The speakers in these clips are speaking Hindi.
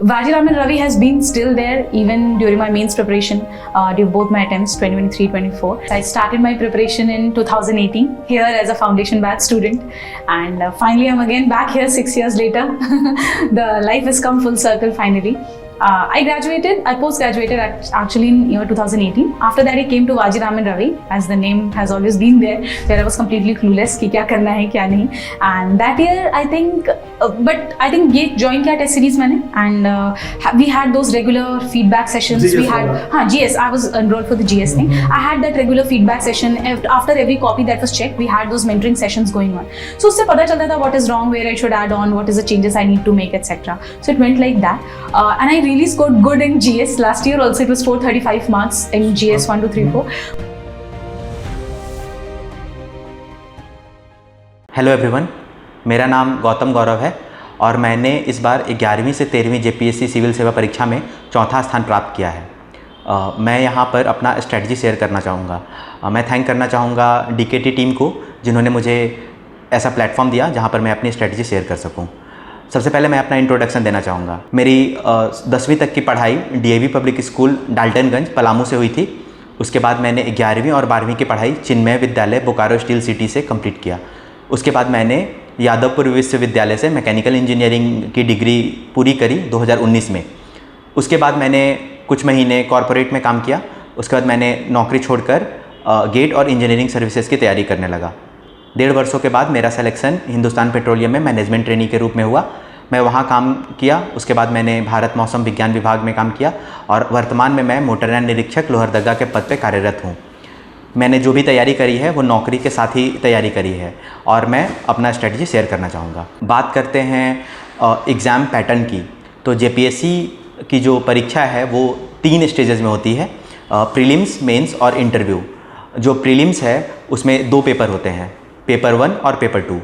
Vajiraman Ravi has been still there even during my mains preparation, during both my attempts 2023-24. I started my preparation in 2018 here as a foundation batch student, and finally I'm again back here 6 years later. The life has come full circle finally. I post-graduated actually in year 2018. After that I came to Vajiraman Ravi, as the name has always been there, where I was completely clueless कि क्या करना है क्या नहीं. And that year I think ये join किया test series मैंने, and we had those regular feedback sessions. GS we had GS. I was enrolled for the GS thing. I had that regular feedback session after every copy that was checked. We had those mentoring sessions going on. So उससे पता चलता था what is wrong, where I should add on, what is the changes I need to make, etc. So it went like that, and I really scored good in GS. Last year also it was 435 marks in GS 1, 2, 3, 4. Hello everyone, मेरा नाम गौतम गौरव है और मैंने इस बार 11वीं से 13वीं जेपीएससी सिविल सेवा परीक्षा में चौथा स्थान प्राप्त किया है। मैं यहाँ पर अपना स्ट्रेटजी शेयर करना चाहूँगा। मैं थैंक करना चाहूँगा डीकेटी टीम को, जिन्होंने मुझे ऐसा प्लेटफॉर्म दिया जहाँ पर मैं अपनी स्ट्रेटजी शेयर कर सकूँ। सबसे पहले मैं अपना इंट्रोडक्शन देना चाहूँगा। मेरी 10वीं तक की पढ़ाई DAV public school Daltonganj Palamu से हुई थी। उसके बाद मैंने 11वीं और 12वीं की पढ़ाई चिन्मय विद्यालय बोकारो स्टील सिटी से कंप्लीट किया। उसके बाद मैंने यादवपुर विश्वविद्यालय से मैकेनिकल इंजीनियरिंग की डिग्री पूरी करी 2019 में। उसके बाद मैंने कुछ महीने कॉरपोरेट में काम किया। उसके बाद मैंने नौकरी छोड़कर गेट और इंजीनियरिंग सर्विसेज की तैयारी करने लगा। 1.5 वर्षों के बाद मेरा सिलेक्शन हिंदुस्तान पेट्रोलियम में मैनेजमेंट ट्रेनी के रूप में हुआ। मैं वहाँ काम किया। उसके बाद मैंने भारत मौसम विज्ञान विभाग में काम किया और वर्तमान में मैं मोटरयान निरीक्षक लोहरदगा के पद पर कार्यरत हूँ। मैंने जो भी तैयारी करी है वो नौकरी के साथ ही तैयारी करी है और मैं अपना स्ट्रेटजी शेयर करना चाहूँगा। बात करते हैं एग्ज़ाम पैटर्न की, तो जेपीएससी की जो परीक्षा है वो 3 स्टेजेस में होती है, प्रीलिम्स, मेंस और इंटरव्यू। जो प्रीलिम्स है उसमें 2 पेपर होते हैं, पेपर 1 और पेपर 2।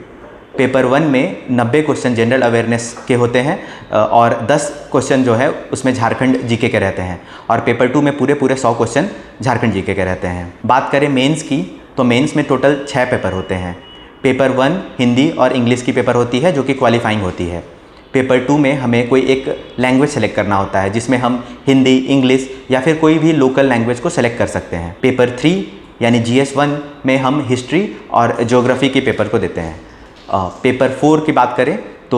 पेपर 1 में 90 क्वेश्चन जनरल अवेयरनेस के होते हैं और 10 क्वेश्चन जो है उसमें झारखंड जीके के रहते हैं, और पेपर 2 में पूरे 100 क्वेश्चन झारखंड जीके के रहते हैं। बात करें मेंस की, तो मेंस में टोटल 6 पेपर होते हैं। पेपर 1 हिंदी और इंग्लिश की पेपर होती है जो कि क्वालिफाइंग होती है। पेपर 2 में हमें कोई एक लैंग्वेज सेलेक्ट करना होता है, जिसमें हम हिंदी, इंग्लिश या फिर कोई भी लोकल लैंग्वेज को सेलेक्ट कर सकते हैं। पेपर 3 यानी GS 1 में हम हिस्ट्री और ज्योग्राफी के पेपर को देते हैं। पेपर 4 की बात करें तो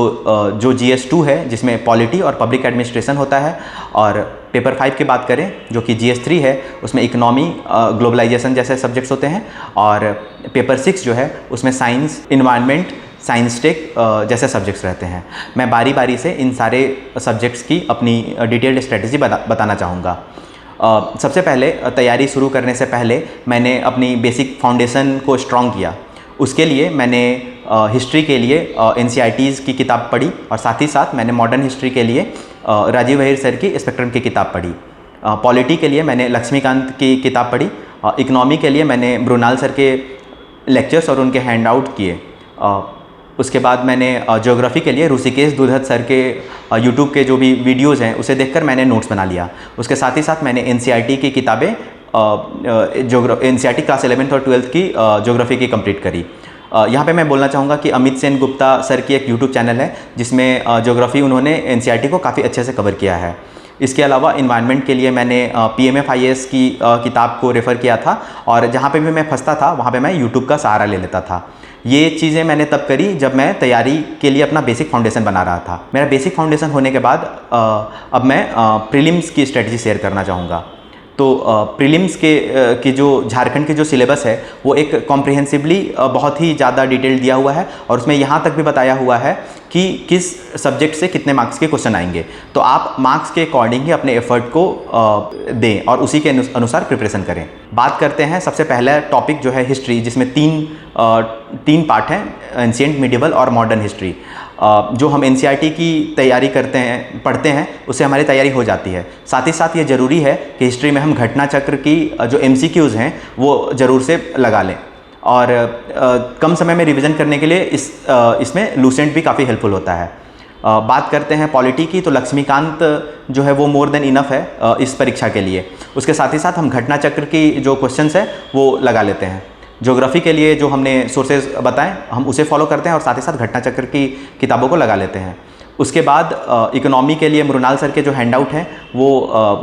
जो GS 2 है जिसमें पॉलिटी और पब्लिक एडमिनिस्ट्रेशन होता है, और पेपर 5 की बात करें जो कि GS 3 है उसमें इकोनॉमी, ग्लोबलाइजेशन जैसे सब्जेक्ट्स होते हैं, और पेपर 6 जो है उसमें साइंस, इन्वायरमेंट, साइंस टेक जैसे सब्जेक्ट्स रहते हैं। मैं बारी बारी से इन सारे सब्जेक्ट्स की अपनी डिटेल्ड स्ट्रेटजी बताना चाहूँगा। सबसे पहले तैयारी शुरू करने से पहले मैंने अपनी बेसिक फाउंडेशन को स्ट्रॉन्ग किया। उसके लिए मैंने हिस्ट्री के लिए NCERTs की किताब पढ़ी, और साथ ही साथ मैंने मॉडर्न हिस्ट्री के लिए राजीव अहिर सर की स्पेक्ट्रम की किताब पढ़ी। पॉलिटी के लिए मैंने लक्ष्मीकांत की किताब पढ़ी। इकोनॉमी के लिए मैंने ब्रुनाल सर के लेक्चर्स और उनके हैंड आउट किए। उसके बाद मैंने ज्योग्राफी के लिए ऋषिकेश दुधत सर के यूट्यूब के जो भी वीडियोज़ हैं उसे देखकर मैंने नोट्स बना लिया। उसके साथ ही साथ मैंने NCERT की किताबें NCERT क्लास 11th और 12th की ज्योग्राफी की कंप्लीट करी। यहाँ पे मैं बोलना चाहूँगा कि अमित सेन गुप्ता सर की एक यूट्यूब चैनल है जिसमें ज्योग्राफी उन्होंने NCERT को काफ़ी अच्छे से कवर किया है। इसके अलावा इन्वायरमेंट के लिए मैंने PMFIS की किताब को रेफ़र किया था, और जहाँ पे भी मैं फंसता था वहाँ पे मैं यूट्यूब का सहारा ले लेता था। ये चीज़ें मैंने तब करी जब मैं तैयारी के लिए अपना बेसिक फाउंडेशन बना रहा था। मेरा बेसिक फाउंडेशन होने के बाद अब मैं प्रीलिम्स की स्ट्रेटजी शेयर करना चाहूँगा। तो प्रीलिम्स की जो झारखंड की जो सिलेबस है वो एक कॉम्प्रिहेंसिवली बहुत ही ज़्यादा डिटेल दिया हुआ है, और उसमें यहाँ तक भी बताया हुआ है कि किस सब्जेक्ट से कितने मार्क्स के क्वेश्चन आएंगे। तो आप मार्क्स के अकॉर्डिंग ही अपने एफर्ट को दें और उसी के अनुसार प्रिपरेशन करें। बात करते हैं सबसे पहला टॉपिक जो है हिस्ट्री, जिसमें तीन पार्ट हैं, एंशिएंट, मिडिवल और मॉडर्न हिस्ट्री। जो हम NCERT की तैयारी करते हैं, पढ़ते हैं, उससे हमारी तैयारी हो जाती है। साथ ही साथ ये ज़रूरी है कि हिस्ट्री में हम घटना चक्र की जो MCQs हैं वो ज़रूर से लगा लें, और कम समय में रिवीजन करने के लिए इसमें लूसेंट भी काफ़ी हेल्पफुल होता है। बात करते हैं पॉलिटी की, तो लक्ष्मीकांत जो है वो मोर देन इनफ है इस परीक्षा के लिए। उसके साथ ही साथ हम घटना चक्र की जो क्वेश्चंस है वो लगा लेते हैं। ज्योग्राफी के लिए जो हमने सोर्सेज बताएं हम उसे फॉलो करते हैं, और साथ ही साथ घटना चक्र की किताबों को लगा लेते हैं। उसके बाद इकोनॉमी के लिए मृणाल सर के जो हैंडआउट हैं वो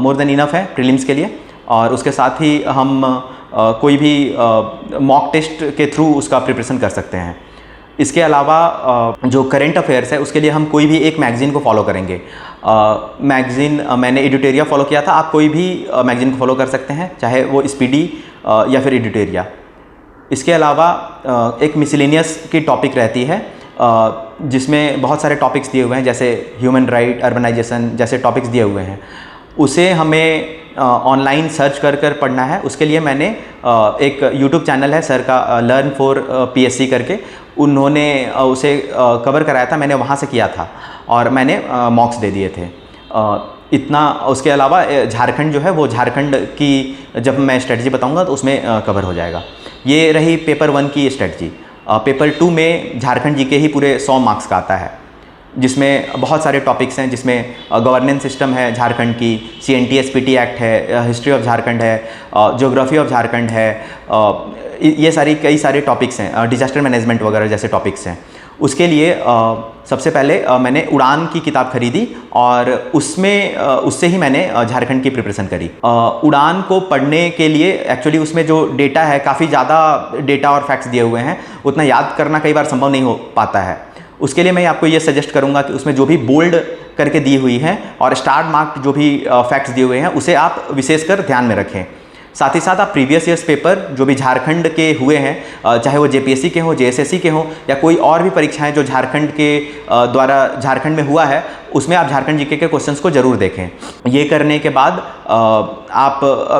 मोर देन इनफ है प्रीलिम्स के लिए, और उसके साथ ही हम कोई भी मॉक टेस्ट के थ्रू उसका प्रिपरेशन कर सकते हैं। इसके अलावा जो करंट अफेयर्स है उसके लिए हम कोई भी एक मैगज़ीन को फॉलो करेंगे। मैगज़ीन मैंने एडिटोरिया फॉलो किया था, आप कोई भी मैगज़ीन को फॉलो कर सकते हैं, चाहे वो स्पीडी या फिर एडिटोरिया। इसके अलावा एक मिसलेनियस की टॉपिक रहती है जिसमें बहुत सारे टॉपिक्स दिए हुए हैं, जैसे ह्यूमन राइट, अर्बनाइजेशन जैसे टॉपिक्स दिए हुए हैं। उसे हमें ऑनलाइन सर्च कर पढ़ना है। उसके लिए मैंने एक यूट्यूब चैनल है सर का, लर्न फॉर PSC करके, उन्होंने उसे कवर कराया था, मैंने वहाँ से किया था और मैंने मॉक्स दे दिए थे। इतना। उसके अलावा झारखंड जो है वो झारखंड की जब मैं स्ट्रेटजी बताऊंगा तो उसमें कवर हो जाएगा। ये रही पेपर 1 की स्ट्रेटजी। पेपर 2 में झारखंड जीके ही पूरे 100 मार्क्स का आता है, जिसमें बहुत सारे टॉपिक्स हैं, जिसमें गवर्नेंस सिस्टम है झारखंड की, CNT-SPT एक्ट है, हिस्ट्री ऑफ झारखंड है, ज्योग्राफी ऑफ झारखंड है, ये कई सारे टॉपिक्स हैं, डिजास्टर मैनेजमेंट वगैरह जैसे टॉपिक्स हैं। उसके लिए सबसे पहले मैंने उड़ान की किताब खरीदी और उससे ही मैंने झारखंड की प्रिपरेशन करी। उड़ान को पढ़ने के लिए एक्चुअली उसमें जो डेटा है, काफ़ी ज़्यादा डेटा और फैक्ट्स दिए हुए हैं, उतना याद करना कई बार संभव नहीं हो पाता है। उसके लिए मैं आपको ये सजेस्ट करूंगा कि उसमें जो भी बोल्ड करके दी हुई है और स्टार मार्क जो भी फैक्ट्स दिए हुए हैं उसे आप विशेषकर ध्यान में रखें। साथ ही साथ आप प्रीवियस ईयर्स पेपर जो भी झारखंड के हुए हैं, चाहे वो JPSC के हों, JSSC के हों या कोई और भी परीक्षाएं जो झारखंड के द्वारा झारखंड में हुआ है, उसमें आप झारखंड जीके के क्वेश्चंस को ज़रूर देखें। ये करने के बाद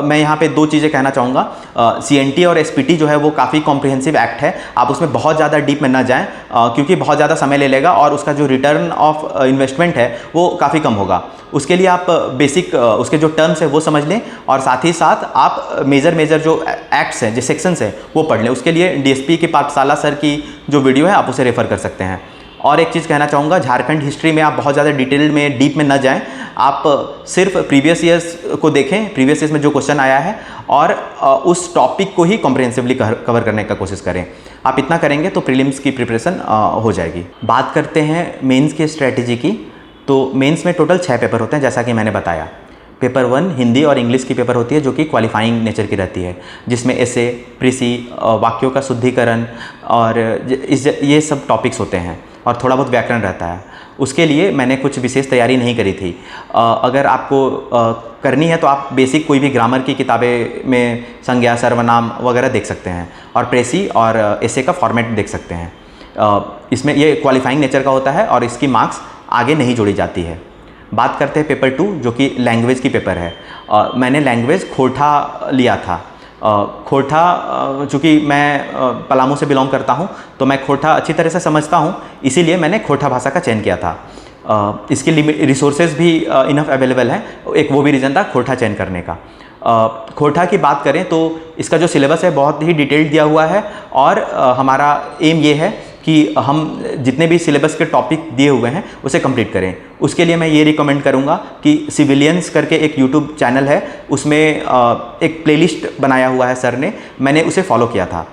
मैं यहाँ पे 2 चीज़ें कहना चाहूँगा। CNT और SPT जो है वो काफ़ी कॉम्प्रिहेंसिव एक्ट है, आप उसमें बहुत ज़्यादा डीप में ना जाएं क्योंकि बहुत ज़्यादा समय ले लेगा और उसका जो रिटर्न ऑफ इन्वेस्टमेंट है वो काफ़ी कम होगा। उसके लिए आप बेसिक उसके जो टर्म्स है वो समझ लें और साथ ही साथ आप मेजर जो एक्ट्स हैं, जो सेक्शंस हैं वो पढ़ लें। उसके लिए DSP की पाठशाला सर की जो वीडियो है आप उसे रेफ़र कर सकते हैं। और एक चीज़ कहना चाहूँगा, झारखंड हिस्ट्री में आप बहुत ज़्यादा डिटेल में डीप में न जाएं, आप सिर्फ प्रीवियस ईयर्स को देखें, प्रीवियस ईयर्स में जो क्वेश्चन आया है और उस टॉपिक को ही कॉम्प्रिहेंसिवली कवर करने का कोशिश करें। आप इतना करेंगे तो प्रीलिम्स की प्रिपरेशन हो जाएगी। बात करते हैं मेंस की स्ट्रेटजी की। तो मेंस में टोटल 6 पेपर होते हैं, जैसा कि मैंने बताया। पेपर 1 हिंदी और इंग्लिश की पेपर होती है जो कि क्वालिफाइंग नेचर की रहती है, जिसमें एसे, प्रीसी, वाक्यों का शुद्धिकरण और ये सब टॉपिक्स होते हैं और थोड़ा बहुत व्याकरण रहता है। उसके लिए मैंने कुछ विशेष तैयारी नहीं करी थी। अगर आपको करनी है तो आप बेसिक कोई भी ग्रामर की किताबें में संज्ञा, सर्वनाम वगैरह देख सकते हैं और प्रेसी और एसे का फॉर्मेट देख सकते हैं। इसमें ये क्वालिफाइंग नेचर का होता है और इसकी मार्क्स आगे नहीं जोड़ी जाती है। बात करते हैं पेपर 2 जो कि लैंग्वेज की पेपर है। मैंने लैंग्वेज खोरठा लिया था। खोरठा, चूँकि मैं पलामू से बिलोंग करता हूँ तो मैं खोरठा अच्छी तरह से समझता हूँ, इसीलिए मैंने खोरठा भाषा का चयन किया था। इसकी रिसोर्सेज भी इनफ अवेलेबल हैं, एक वो भी रीज़न था खोरठा चयन करने का। खोरठा की बात करें तो इसका जो सिलेबस है बहुत ही डिटेल्ड दिया हुआ है और हमारा एम ये है कि हम जितने भी सिलेबस के टॉपिक दिए हुए हैं उसे कंप्लीट करें। उसके लिए मैं ये रिकमेंड करूँगा कि सिविलियंस करके एक यूट्यूब चैनल है, उसमें एक प्लेलिस्ट बनाया हुआ है सर ने, मैंने उसे फॉलो किया था।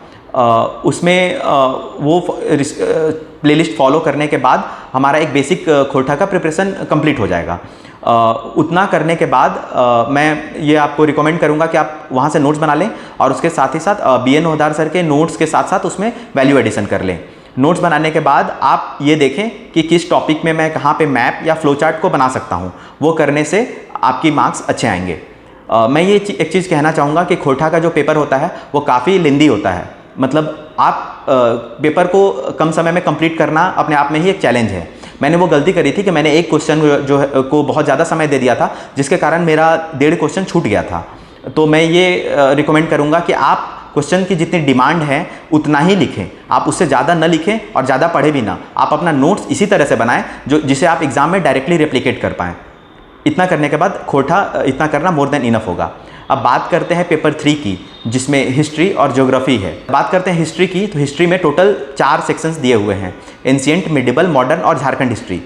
उसमें वो प्लेलिस्ट फॉलो करने के बाद हमारा एक बेसिक खोरठा का प्रिपरेशन कंप्लीट हो जाएगा। उतना करने के बाद मैं ये आपको रिकमेंड करूँगा कि आप वहाँ से नोट्स बना लें और उसके साथ ही साथ BN होदार सर के नोट्स के साथ साथ उसमें वैल्यू एडिशन कर लें। नोट्स बनाने के बाद आप ये देखें कि किस टॉपिक में मैं कहाँ पे मैप या फ्लो चार्ट को बना सकता हूँ, वो करने से आपकी मार्क्स अच्छे आएंगे। मैं ये एक चीज़ कहना चाहूँगा कि खोरठा का जो पेपर होता है वो काफ़ी लेंदी होता है, मतलब आप पेपर को कम समय में कंप्लीट करना अपने आप में ही एक चैलेंज है। मैंने वो गलती करी थी कि मैंने एक क्वेश्चन जो है को बहुत ज़्यादा समय दे दिया था, जिसके कारण मेरा 1.5 क्वेश्चन छूट गया था। तो मैं ये रिकमेंड करूँगा कि आप क्वेश्चन की जितनी डिमांड है उतना ही लिखें, आप उससे ज़्यादा न लिखें और ज़्यादा पढ़े भी ना। आप अपना नोट्स इसी तरह से बनाएं जिसे आप एग्ज़ाम में डायरेक्टली रेप्लिकेट कर पाएँ। इतना करने के बाद खोरठा इतना करना मोर देन इनफ होगा। अब बात करते हैं पेपर 3 की, जिसमें हिस्ट्री और ज्योग्राफी है। बात करते हैं हिस्ट्री की, तो हिस्ट्री में टोटल 4 सेक्शंस दिए हुए हैं, एंशिएंट, मिडिवल, मॉडर्न और झारखंड हिस्ट्री।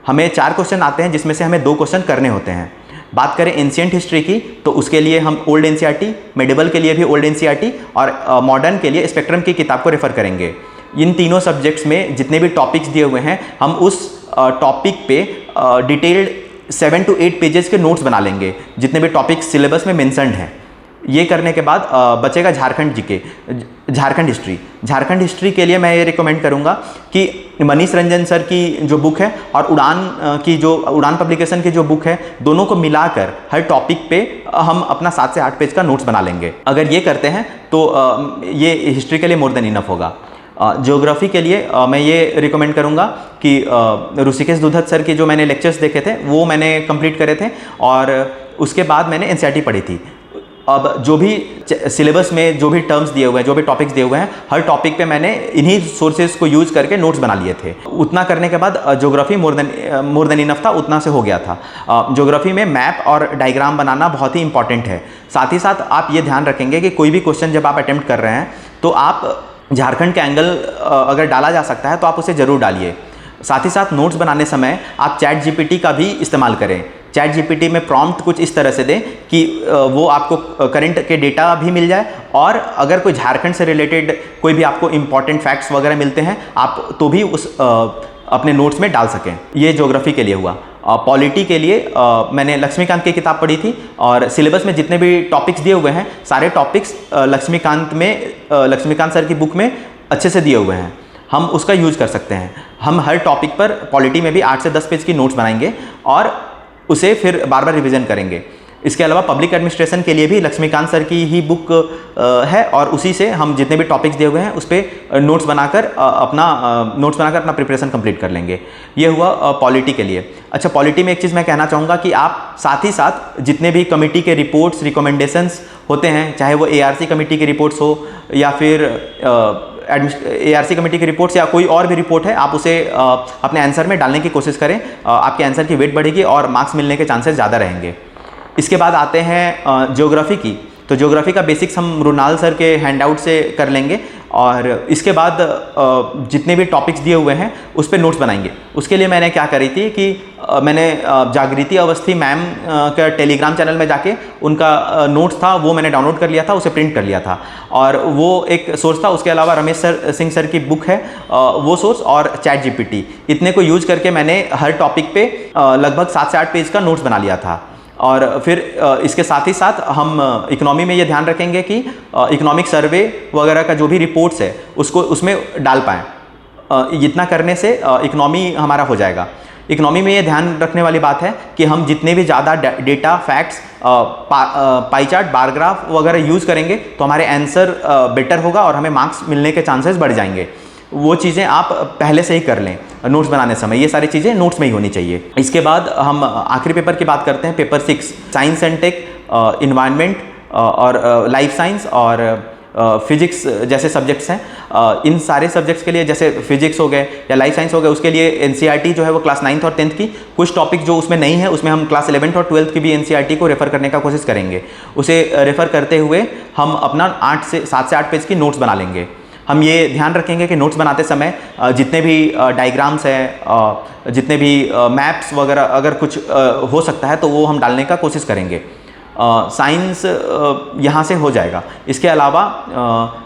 हमें 4 क्वेश्चन आते हैं जिसमें से हमें 2 क्वेश्चन करने होते हैं। बात करें एंशिएंट हिस्ट्री की तो उसके लिए हम ओल्ड एनसीईआरटी, मिडिवल के लिए भी ओल्ड एनसीईआरटी और मॉडर्न के लिए स्पेक्ट्रम की किताब को रेफर करेंगे। इन तीनों सब्जेक्ट्स में जितने भी टॉपिक्स दिए हुए हैं हम उस टॉपिक पे डिटेल्ड 7 to 8 पेजेस के नोट्स बना लेंगे, जितने भी टॉपिक्स सिलेबस में मेंशन्ड हैं। ये करने के बाद बचेगा Jharkhand GK, Jharkhand history. Jharkhand history के लिए मैं ये रिकमेंड करूँगा कि मनीष रंजन सर की जो बुक है और उड़ान पब्लिकेशन की जो बुक है, दोनों को मिलाकर हर टॉपिक पे हम अपना 7 से 8 पेज का नोट्स बना लेंगे। अगर ये करते हैं तो ये हिस्ट्री के लिए मोर देन इनफ होगा। ज्योग्राफी के लिए मैं ये रिकमेंड करूँगा कि ऋषिकेश दुधत सर के जो मैंने लेक्चर्स देखे थे वो मैंने कंप्लीट करे थे, और उसके बाद मैंने एनसीईआरटी पढ़ी थी। अब जो भी सिलेबस में जो भी टर्म्स दिए हुए हैं, जो भी टॉपिक्स दिए हुए हैं, हर टॉपिक पे मैंने इन्हीं सोर्सेज को यूज़ करके नोट्स बना लिए थे। उतना करने के बाद ज्योग्राफी मोर देन इनफ था, उतना से हो गया था। ज्योग्राफी में मैप और डायग्राम बनाना बहुत ही इंपॉर्टेंट है। साथ ही साथ आप ये ध्यान रखेंगे कि कोई भी क्वेश्चन जब आप अटेम्प्ट कर रहे हैं तो आप झारखंड का एंगल अगर डाला जा सकता है तो आप उसे ज़रूर डालिए। साथ ही साथ नोट्स बनाने समय आप चैट जीपीटी का भी इस्तेमाल करें। चैट जीपीटी में प्रॉम्प्ट कुछ इस तरह से दें कि वो आपको करंट के डेटा भी मिल जाए, और अगर कोई झारखंड से रिलेटेड कोई भी आपको इंपॉर्टेंट फैक्ट्स वगैरह मिलते हैं आप तो भी उस अपने नोट्स में डाल सकें। ये ज्योग्राफी के लिए हुआ। पॉलिटी के लिए मैंने लक्ष्मीकांत की किताब पढ़ी थी, और सिलेबस में जितने भी टॉपिक्स दिए हुए हैं सारे टॉपिक्स लक्ष्मीकांत सर की बुक में अच्छे से दिए हुए हैं, हम उसका यूज़ कर सकते हैं। हम हर टॉपिक पर पॉलिटी में भी 8 से 10 पेज की नोट्स बनाएंगे और उसे फिर बार बार रिवीजन करेंगे। इसके अलावा पब्लिक एडमिनिस्ट्रेशन के लिए भी लक्ष्मीकांत सर की ही बुक है, और उसी से हम जितने भी टॉपिक्स दिए हुए हैं उस पर नोट्स बनाकर अपना प्रिपरेशन कंप्लीट कर लेंगे। ये हुआ पॉलिटी के लिए। अच्छा, पॉलिटी में एक चीज़ मैं कहना चाहूँगा कि आप साथ ही साथ जितने भी कमेटी के रिपोर्ट्स, रिकमेंडेशंस होते हैं, चाहे वो ARC कमेटी की रिपोर्ट्स हो या फिर ARC कमेटी की रिपोर्ट्स या कोई और भी रिपोर्ट है, आप उसे अपने आंसर में डालने की कोशिश करें। आपके आंसर की वेट बढ़ेगी और मार्क्स मिलने के चांसेस ज़्यादा रहेंगे। इसके बाद आते हैं ज्योग्राफी की। तो ज्योग्राफी का बेसिक्स हम रुनाल सर के हैंडआउट से कर लेंगे, और इसके बाद जितने भी टॉपिक्स दिए हुए हैं उस पर नोट्स बनाएंगे। उसके लिए मैंने क्या करी थी कि मैंने जागृति अवस्थी मैम का टेलीग्राम चैनल में जाके उनका नोट्स था वो मैंने डाउनलोड कर लिया था, उसे प्रिंट कर लिया था, और वो एक सोर्स था। उसके अलावा रमेश सिंह सर की बुक है वो सोर्स, और चैट जीपीटी, इतने को यूज करके मैंने हर टॉपिक पे लगभग 7 से 8 पेज का नोट्स बना लिया था। और फिर इसके साथ ही साथ हम इकोनॉमी में ये ध्यान रखेंगे कि इकोनॉमिक सर्वे वगैरह का जो भी रिपोर्ट्स है उसको उसमें डाल पाएँ। इतना करने से इकोनॉमी हमारा हो जाएगा। इकोनॉमी में ये ध्यान रखने वाली बात है कि हम जितने भी ज़्यादा data, facts, pie chart, bar graph वगैरह यूज़ करेंगे तो हमारे आंसर बेटर होगा और हमें मार्क्स मिलने के चांसेस बढ़ जाएंगे। वो चीज़ें आप पहले से ही कर लें नोट्स बनाने समय। ये सारी चीज़ें नोट्स में ही होनी चाहिए। इसके बाद हम आखिरी पेपर की बात करते हैं, paper 6, science and tech, environment और लाइफ साइंस और फिजिक्स जैसे सब्जेक्ट्स हैं। इन सारे सब्जेक्ट्स के लिए, जैसे फिजिक्स हो गए या लाइफ साइंस हो गए, उसके लिए एनसीईआरटी जो है वो क्लास 9th और 10th की, कुछ टॉपिक जो उसमें नहीं है उसमें हम क्लास 11th और 12th की भी एनसीईआरटी को रेफ़र करने का कोशिश करेंगे। उसे रेफ़र करते हुए हम अपना 7 से 8 पेज की नोट्स बना लेंगे। हम ये ध्यान रखेंगे कि नोट्स बनाते समय जितने भी डायग्राम्स हैं, जितने भी मैप्स वगैरह अगर कुछ हो सकता है तो वो हम डालने का कोशिश करेंगे। साइंस यहाँ से हो जाएगा। इसके अलावा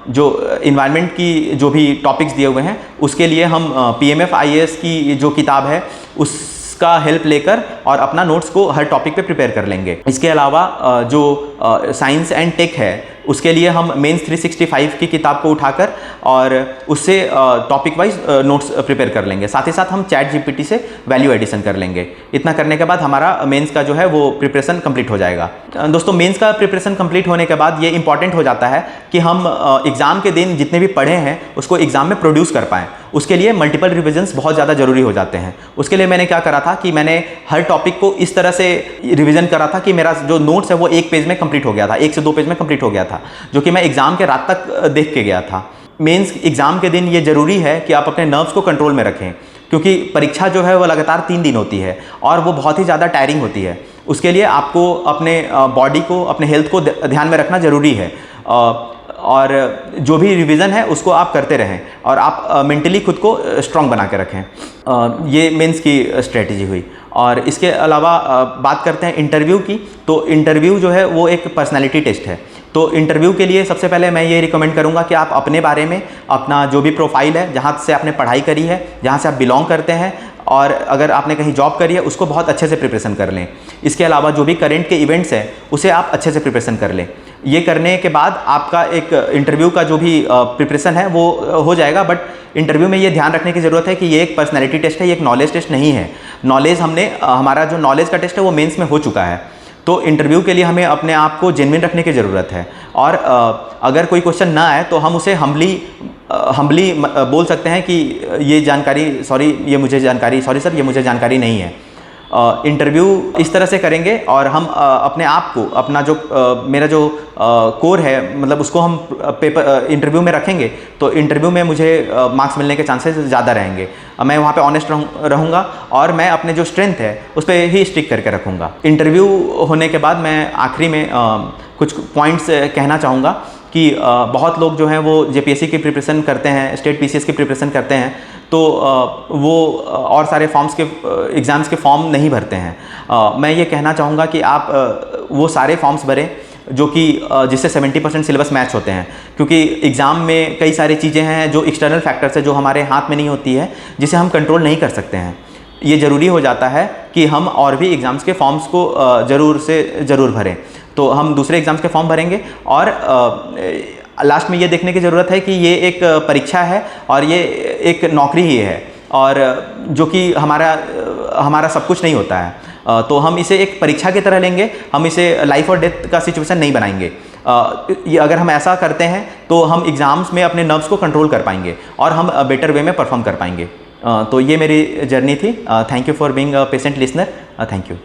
जो इन्वायरमेंट की जो भी टॉपिक्स दिए हुए हैं उसके लिए हम PMF IAS की जो किताब है उसका हेल्प लेकर और अपना नोट्स को हर टॉपिक पे प्रिपेयर कर लेंगे। इसके अलावा जो साइंस एंड टेक है उसके लिए हम मेंस 365 की किताब को उठाकर और उससे टॉपिक वाइज नोट्स प्रिपेयर कर लेंगे। साथ ही साथ हम चैट जीपीटी से वैल्यू एडिशन कर लेंगे। इतना करने के बाद हमारा मेंस का जो है वो प्रिपरेशन कंप्लीट हो जाएगा। दोस्तों, मेंस का प्रिपरेशन कंप्लीट होने के बाद ये इंपॉर्टेंट हो जाता है कि हम एग्ज़ाम के दिन जितने भी पढ़े हैं उसको एग्ज़ाम में प्रोड्यूस कर पाएँ। उसके लिए मल्टीपल रिविजन्स बहुत ज़्यादा ज़रूरी हो जाते हैं। उसके लिए मैंने क्या करा था कि मैंने हर टॉपिक को इस तरह से रिविज़न करा था कि मेरा जो नोट्स है वो 1 पेज में कंप्लीट हो गया था, 1 से 2 पेज में कंप्लीट हो गया था, जो कि मैं एग्ज़ाम के रात तक देख के गया था। मेंस एग्ज़ाम के दिन ये ज़रूरी है कि आप अपने नर्व्स को कंट्रोल में रखें, क्योंकि परीक्षा जो है वो लगातार 3 दिन होती है और वो बहुत ही ज़्यादा टायरिंग होती है। उसके लिए आपको अपने बॉडी को, अपने हेल्थ को ध्यान में रखना ज़रूरी है, और जो भी रिवीजन है उसको आप करते रहें और आप मेंटली खुद को स्ट्रांग बना के रखें। ये मेंस की स्ट्रेटजी हुई। और इसके अलावा बात करते हैं इंटरव्यू की। तो इंटरव्यू जो है वो एक पर्सनालिटी टेस्ट है। तो इंटरव्यू के लिए सबसे पहले मैं ये रिकमेंड करूँगा कि आप अपने बारे में, अपना जो भी प्रोफाइल है, जहाँ से आपने पढ़ाई करी है, जहाँ से आप बिलोंग करते हैं, और अगर आपने कहीं जॉब करी है उसको बहुत अच्छे से प्रिपरेशन कर लें। इसके अलावा जो भी करंट के इवेंट्स हैं उसे आप अच्छे से प्रिपरेशन कर लें। ये करने के बाद आपका एक इंटरव्यू का जो भी प्रिपरेशन है वो हो जाएगा। बट इंटरव्यू में ये ध्यान रखने की ज़रूरत है कि ये एक पर्सनैलिटी टेस्ट है, ये एक नॉलेज टेस्ट नहीं है। नॉलेज हमारा जो नॉलेज का टेस्ट है वो मेंस में हो चुका है। तो इंटरव्यू के लिए हमें अपने आप को जेन्युइन रखने की ज़रूरत है, और अगर कोई क्वेश्चन ना आए तो हम उसे हम्बली बोल सकते हैं कि ये जानकारी ये मुझे जानकारी नहीं है। इंटरव्यू इस तरह से करेंगे और हम अपने आप को, अपना जो मेरा जो कोर है, मतलब उसको हम पेपर इंटरव्यू में रखेंगे तो इंटरव्यू में मुझे मार्क्स मिलने के चांसेस ज़्यादा रहेंगे। मैं वहाँ पे ऑनेस्ट रहूँगा और मैं अपने जो स्ट्रेंथ है उस पर ही स्टिक करके रखूँगा। इंटरव्यू होने के बाद मैं आखिरी में कुछ पॉइंट्स कहना चाहूँगा कि बहुत लोग जो हैं वो जेपीएससी की प्रिपरेशन करते हैं, स्टेट पीसीएस की प्रिपरेशन करते हैं, तो वो और सारे फॉर्म्स के एग्ज़ाम्स के फॉर्म नहीं भरते हैं। मैं ये कहना चाहूँगा कि आप वो सारे फॉर्म्स भरें जो कि जिससे 70% सिलेबस मैच होते हैं, क्योंकि एग्ज़ाम में कई सारी चीज़ें हैं जो एक्सटर्नल फैक्टर्स है, जो हमारे हाथ में नहीं होती है, जिसे हम कंट्रोल नहीं कर सकते हैं। ये ज़रूरी हो जाता है कि हम और भी एग्ज़ाम्स के फॉर्म्स को ज़रूर से ज़रूर भरें। तो हम दूसरे एग्ज़ाम्स के फॉर्म भरेंगे और लास्ट में ये देखने की ज़रूरत है कि ये एक परीक्षा है और ये एक नौकरी ही है, और जो कि हमारा सब कुछ नहीं होता है। तो हम इसे एक परीक्षा की तरह लेंगे, हम इसे लाइफ और डेथ का सिचुएशन नहीं बनाएंगे। ये अगर हम ऐसा करते हैं तो हम एग्ज़ाम्स में अपने नर्व्स को कंट्रोल कर पाएंगे और हम बेटर वे में परफॉर्म कर पाएंगे। तो ये मेरी जर्नी थी। Thank you for being a patient listener. Thank you.